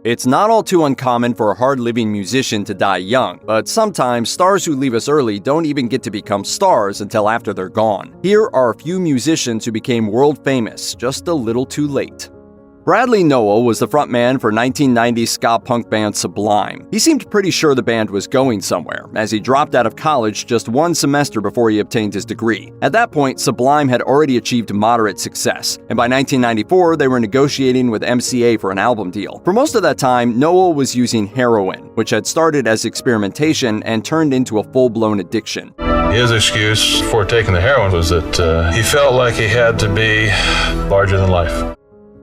It's not all too uncommon for a hard-living musician to die young, but sometimes stars who leave us early don't even get to become stars until after they're gone. Here are a few musicians who became world famous just a little too late. Bradley Nowell was the frontman for 1990s ska punk band Sublime. He seemed pretty sure the band was going somewhere, as he dropped out of college just one semester before he obtained his degree. At that point, Sublime had already achieved moderate success, and by 1994 they were negotiating with MCA for an album deal. For most of that time, Nowell was using heroin, which had started as experimentation and turned into a full-blown addiction. His excuse for taking the heroin was that he felt like he had to be larger than life.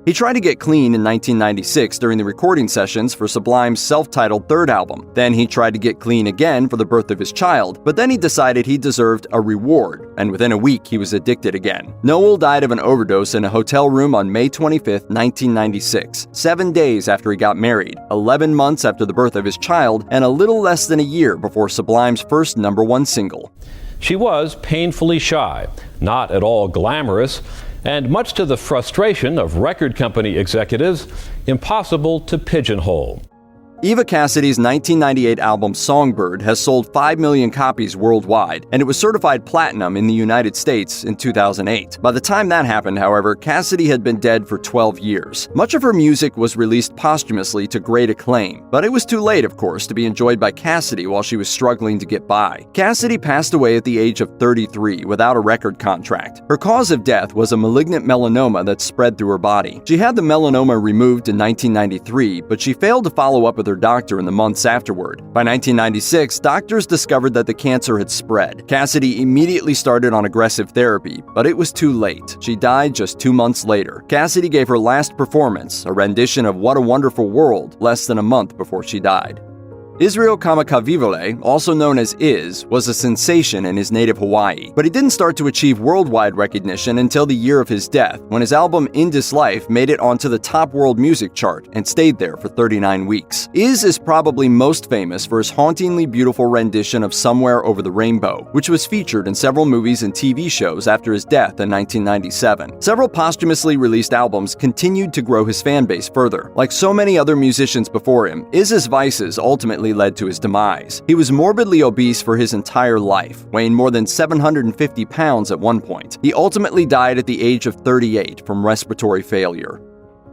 He tried to get clean in 1996 during the recording sessions for Sublime's self-titled third album. Then he tried to get clean again for the birth of his child, but then he decided he deserved a reward, and within a week he was addicted again. Nowell died of an overdose in a hotel room on May 25, 1996, 7 days after he got married, 11 months after the birth of his child, and a little less than a year before Sublime's first #1 single. She was painfully shy, not at all glamorous, and much to the frustration of record company executives, impossible to pigeonhole. Eva Cassidy's 1998 album Songbird has sold 5 million copies worldwide, and it was certified platinum in the United States in 2008. By the time that happened, however, Cassidy had been dead for 12 years. Much of her music was released posthumously to great acclaim, but it was too late, of course, to be enjoyed by Cassidy while she was struggling to get by. Cassidy passed away at the age of 33 without a record contract. Her cause of death was a malignant melanoma that spread through her body. She had the melanoma removed in 1993, but she failed to follow up with her doctor in the months afterward. By 1996, doctors discovered that the cancer had spread. Cassidy immediately started on aggressive therapy, but it was too late. She died just 2 months later. Cassidy gave her last performance, a rendition of What a Wonderful World, less than a month before she died. Israel Kamakawiwo'ole, also known as Iz, was a sensation in his native Hawaii, but he didn't start to achieve worldwide recognition until the year of his death, when his album In This Life made it onto the top world music chart and stayed there for 39 weeks. Iz is probably most famous for his hauntingly beautiful rendition of Somewhere Over the Rainbow, which was featured in several movies and TV shows after his death in 1997. Several posthumously released albums continued to grow his fan base further. Like so many other musicians before him, Iz's vices ultimately led to his demise. He was morbidly obese for his entire life, weighing more than 750 pounds at one point. He ultimately died at the age of 38 from respiratory failure.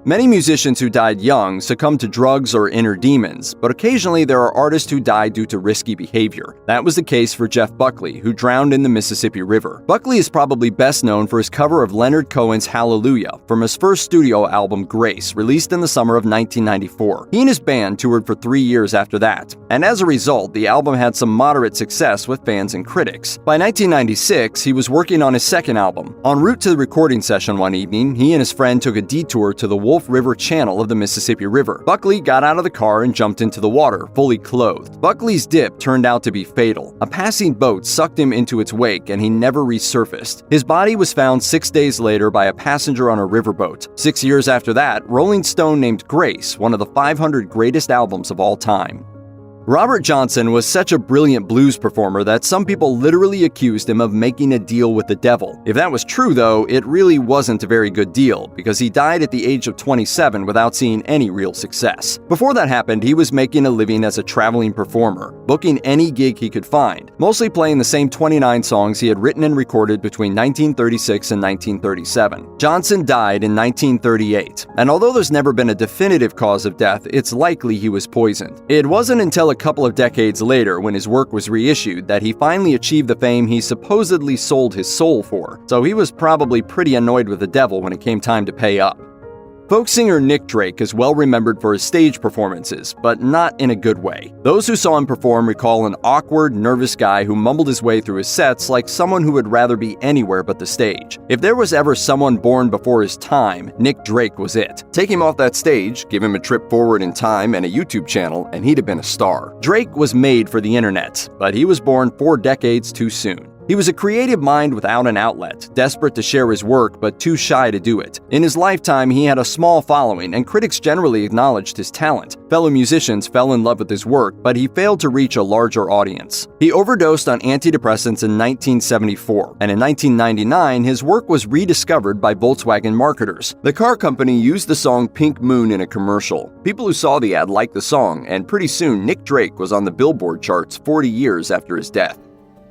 Many musicians who died young succumbed to drugs or inner demons, but occasionally there are artists who die due to risky behavior. That was the case for Jeff Buckley, who drowned in the Mississippi River. Buckley is probably best known for his cover of Leonard Cohen's Hallelujah from his first studio album Grace, released in the summer of 1994. He and his band toured for 3 years after that, and as a result, the album had some moderate success with fans and critics. By 1996, he was working on his second album. En route to the recording session one evening, he and his friend took a detour to the Wolf River channel of the Mississippi River. Buckley got out of the car and jumped into the water, fully clothed. Buckley's dip turned out to be fatal. A passing boat sucked him into its wake and he never resurfaced. His body was found 6 days later by a passenger on a riverboat. 6 years after that, Rolling Stone named Grace one of the 500 greatest albums of all time. Robert Johnson was such a brilliant blues performer that some people literally accused him of making a deal with the devil. If that was true, though, it really wasn't a very good deal, because he died at the age of 27 without seeing any real success. Before that happened, he was making a living as a traveling performer, booking any gig he could find, mostly playing the same 29 songs he had written and recorded between 1936 and 1937. Johnson died in 1938, and although there's never been a definitive cause of death, it's likely he was poisoned. It wasn't until a couple of decades later, when his work was reissued, that he finally achieved the fame he supposedly sold his soul for, so he was probably pretty annoyed with the devil when it came time to pay up. Folk singer Nick Drake is well remembered for his stage performances, but not in a good way. Those who saw him perform recall an awkward, nervous guy who mumbled his way through his sets like someone who would rather be anywhere but the stage. If there was ever someone born before his time, Nick Drake was it. Take him off that stage, give him a trip forward in time and a YouTube channel, and he'd have been a star. Drake was made for the internet, but he was born 4 decades too soon. He was a creative mind without an outlet, desperate to share his work but too shy to do it. In his lifetime, he had a small following, and critics generally acknowledged his talent. Fellow musicians fell in love with his work, but he failed to reach a larger audience. He overdosed on antidepressants in 1974, and in 1999, his work was rediscovered by Volkswagen marketers. The car company used the song Pink Moon in a commercial. People who saw the ad liked the song, and pretty soon Nick Drake was on the Billboard charts 40 years after his death.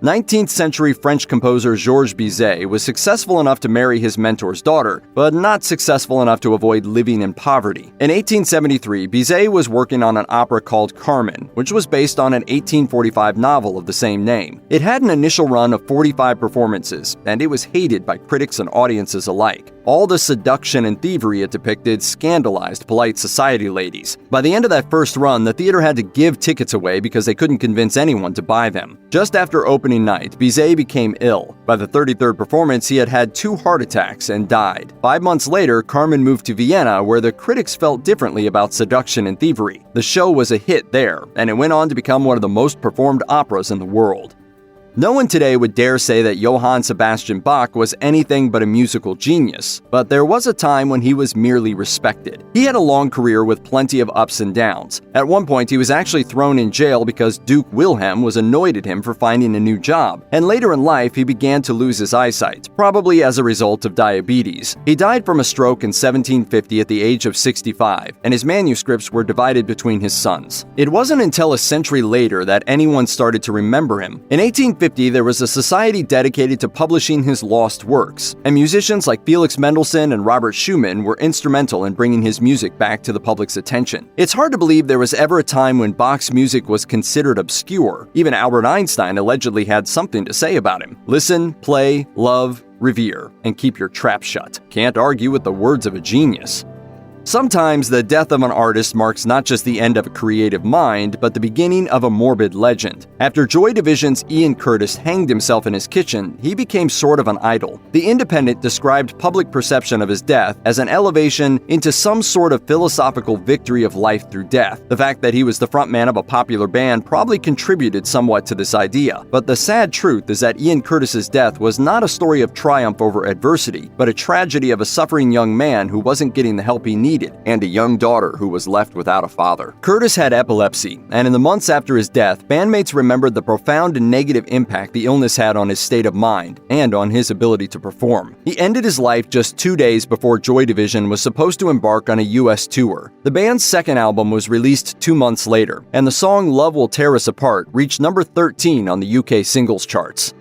19th century French composer Georges Bizet was successful enough to marry his mentor's daughter, but not successful enough to avoid living in poverty. In 1873, Bizet was working on an opera called Carmen, which was based on an 1845 novel of the same name. It had an initial run of 45 performances, and it was hated by critics and audiences alike. All the seduction and thievery it depicted scandalized polite society ladies. By the end of that first run, the theater had to give tickets away because they couldn't convince anyone to buy them. Just after opening night, Bizet became ill. By the 33rd performance, he had had 2 heart attacks and died. 5 months later, Carmen moved to Vienna, where the critics felt differently about seduction and thievery. The show was a hit there, and it went on to become one of the most performed operas in the world. No one today would dare say that Johann Sebastian Bach was anything but a musical genius, but there was a time when he was merely respected. He had a long career with plenty of ups and downs. At one point, he was actually thrown in jail because Duke Wilhelm was annoyed at him for finding a new job, and later in life, he began to lose his eyesight, probably as a result of diabetes. He died from a stroke in 1750 at the age of 65, and his manuscripts were divided between his sons. It wasn't until a century later that anyone started to remember him. In 1850, there was a society dedicated to publishing his lost works, and musicians like Felix Mendelssohn and Robert Schumann were instrumental in bringing his music back to the public's attention. It's hard to believe there was ever a time when Bach's music was considered obscure. Even Albert Einstein allegedly had something to say about him. Listen, play, love, revere, and keep your trap shut. Can't argue with the words of a genius. Sometimes the death of an artist marks not just the end of a creative mind, but the beginning of a morbid legend. After Joy Division's Ian Curtis hanged himself in his kitchen, he became sort of an idol. The Independent described public perception of his death as an elevation into some sort of philosophical victory of life through death. The fact that he was the frontman of a popular band probably contributed somewhat to this idea, but the sad truth is that Ian Curtis's death was not a story of triumph over adversity, but a tragedy of a suffering young man who wasn't getting the help he needed, and a young daughter who was left without a father. Curtis had epilepsy, and in the months after his death, bandmates remembered the profound and negative impact the illness had on his state of mind and on his ability to perform. He ended his life just 2 days before Joy Division was supposed to embark on a U.S. tour. The band's second album was released 2 months later, and the song Love Will Tear Us Apart reached number 13 on the UK singles charts.